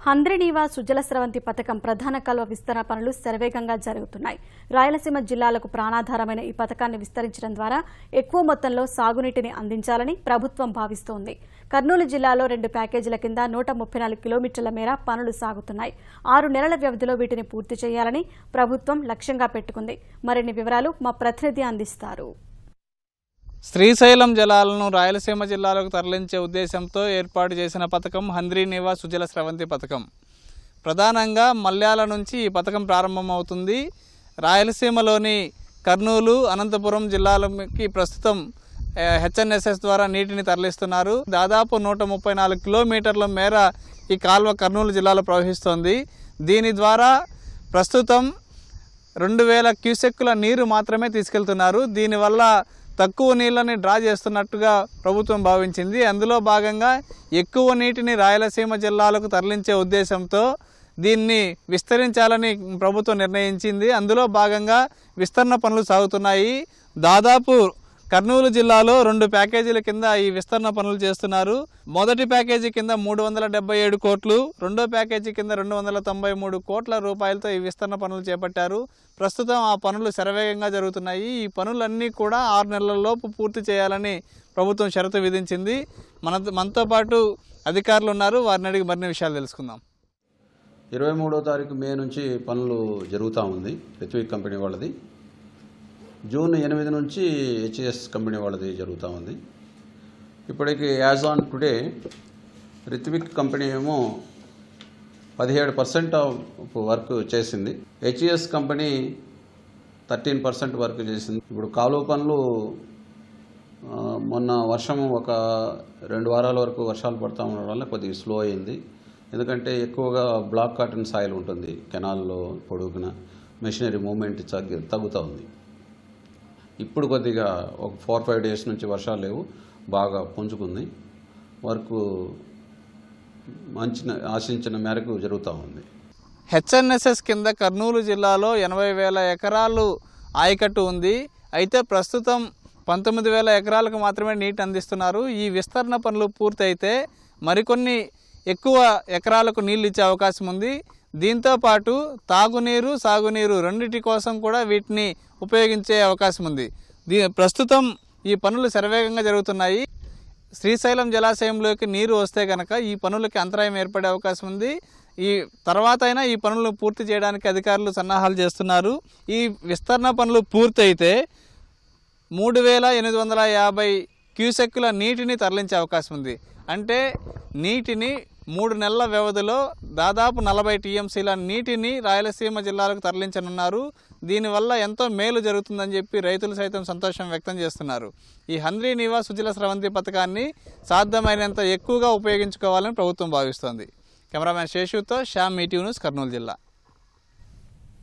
హంద్రినీవా సుజల స్రవంతి పథకం ప్రధాన కాలువ విస్తరణ పనులు శరవేగంగా జరుగుతున్నాయి. రాయలసీమ జిల్లాలకు ప్రాణాధారమైన ఈ పథకాన్ని విస్తరించడం ద్వారా ఎక్కువ మొత్తంలో సాగునీటిని అందించాలని ప్రభుత్వం భావిస్తోంది. కర్నూలు జిల్లాలో 2 ప్యాకేజీల కింద 134 కిలోమీటర్ల మేర పనులు సాగుతున్నాయి. 6 నెలల వ్యవధిలో వీటిని పూర్తి చేయాలని ప్రభుత్వం లక్ష్యంగా పెట్టుకుంది. మరిన్ని వివరాలు మా ప్రతినిధి అందిస్తారు. శ్రీశైలం జలాలను రాయలసీమ జిల్లాలకు తరలించే ఉద్దేశంతో ఏర్పాటు చేసిన పథకం హంద్రినీవా సుజల స్రవంతి పథకం. ప్రధానంగా మల్యాల నుంచి ఈ పథకం ప్రారంభమవుతుంది. రాయలసీమలోని కర్నూలు, అనంతపురం జిల్లాలకి ప్రస్తుతం హెచ్ఎన్ఎస్ఎస్ ద్వారా నీటిని తరలిస్తున్నారు. దాదాపు 134 కిలోమీటర్ల మేర ఈ కాల్వ కర్నూలు జిల్లాలో ప్రవహిస్తోంది. దీని ద్వారా ప్రస్తుతం 2000 క్యూసెక్కుల నీరు మాత్రమే తీసుకెళ్తున్నారు. దీనివల్ల తక్కువ నీళ్ళని డ్రా చేస్తున్నట్టుగా ప్రభుత్వం భావించింది. అందులో భాగంగా ఎక్కువ నీటిని రాయలసీమ జిల్లాలకు తరలించే ఉద్దేశంతో దీన్ని విస్తరించాలని ప్రభుత్వం నిర్ణయించింది. అందులో భాగంగా విస్తరణ పనులు సాగుతున్నాయి. దాదాపు కర్నూలు జిల్లాలో 2 ప్యాకేజీల కింద ఈ విస్తరణ పనులు చేస్తున్నారు. మొదటి ప్యాకేజీ కింద 377 కోట్లు, రెండో ప్యాకేజీ కింద 293 కోట్ల రూపాయలతో ఈ విస్తరణ పనులు చేపట్టారు. ప్రస్తుతం ఆ పనులు శరవేగంగా జరుగుతున్నాయి. ఈ పనులన్నీ కూడా 6 నెలలలోపు పూర్తి చేయాలని ప్రభుత్వం షరతు విధించింది. మనతో పాటు అధికారులు ఉన్నారు. వారిని అడిగి మరిన్ని విషయాలు తెలుసుకుందాం. 23వ తారీఖు మే నుంచి పనులు జరుగుతూ ఉంది. రిత్విక్ కంపెనీ వాళ్ళది. జూన్ 8 నుంచి హెచ్ఎస్ కంపెనీ వాళ్ళది జరుగుతూ ఉంది. ఇప్పటికి as on today Ritvik company ఏమో 17% ఆఫ్ వర్క్ చేసింది. హెచ్ఎస్ కంపెనీ 13% వర్క్ చేసింది. ఇప్పుడు కాలువ పనులు మొన్న వర్షం ఒక 2 వారాల వరకు వర్షాలు పడుతూ ఉండడం వల్ల కొద్దిగా స్లో అయింది. ఎందుకంటే ఎక్కువగా బ్లాక్ కాటన్ సాయిల్ ఉంటుంది కెనాల్లో పొడుగున, మెషినరీ మూమెంట్ తగ్గుతూ ఉంది. ఇప్పుడు కొద్దిగా ఒక 4-5 డేస్ నుంచి వర్షాలు లేవు, బాగా పుంజుకుంది. వర్క్ ఆశించిన మేరకు జరుగుతూ ఉంది. హెచ్ఎన్ఎస్ఎస్ కింద కర్నూలు జిల్లాలో 80,000 ఎకరాలు ఆయకట్టు ఉంది. అయితే ప్రస్తుతం 19,000 ఎకరాలకు మాత్రమే నీటి అందిస్తున్నారు. ఈ విస్తరణ పనులు పూర్తయితే మరికొన్ని ఎక్కువ ఎకరాలకు నీళ్ళు ఇచ్చే అవకాశం ఉంది. దీంతో పాటు తాగునీరు, సాగునీరు రెండింటి కోసం కూడా వీటిని ఉపయోగించే అవకాశం ఉంది. ప్రస్తుతం ఈ పనులు శరవేగంగా జరుగుతున్నాయి. శ్రీశైలం జలాశయంలోకి నీరు వస్తే కనుక ఈ పనులకి అంతరాయం ఏర్పడే అవకాశం ఉంది. ఈ తర్వాత అయినా ఈ పనులను పూర్తి చేయడానికి అధికారులు సన్నాహాలు చేస్తున్నారు. ఈ విస్తరణ పనులు పూర్తయితే 3,850 క్యూసెక్కుల నీటిని తరలించే అవకాశం ఉంది. అంటే నీటిని 3 నెలల వ్యవధిలో దాదాపు 40 టీఎంసీల నీటిని రాయలసీమ జిల్లాలకు తరలించనున్నారు. దీనివల్ల ఎంతో మేలు జరుగుతుందని చెప్పి రైతులు సైతం సంతోషం వ్యక్తం చేస్తున్నారు. ఈ హంద్రినీవా సుజల స్రవంతి పథకాన్ని సాధ్యమైనంత ఎక్కువగా ఉపయోగించుకోవాలని ప్రభుత్వం భావిస్తోంది. కెమెరామ్యాన్ శేషుతో శ్యామ్, ఈటీవీ న్యూస్, కర్నూలు జిల్లా.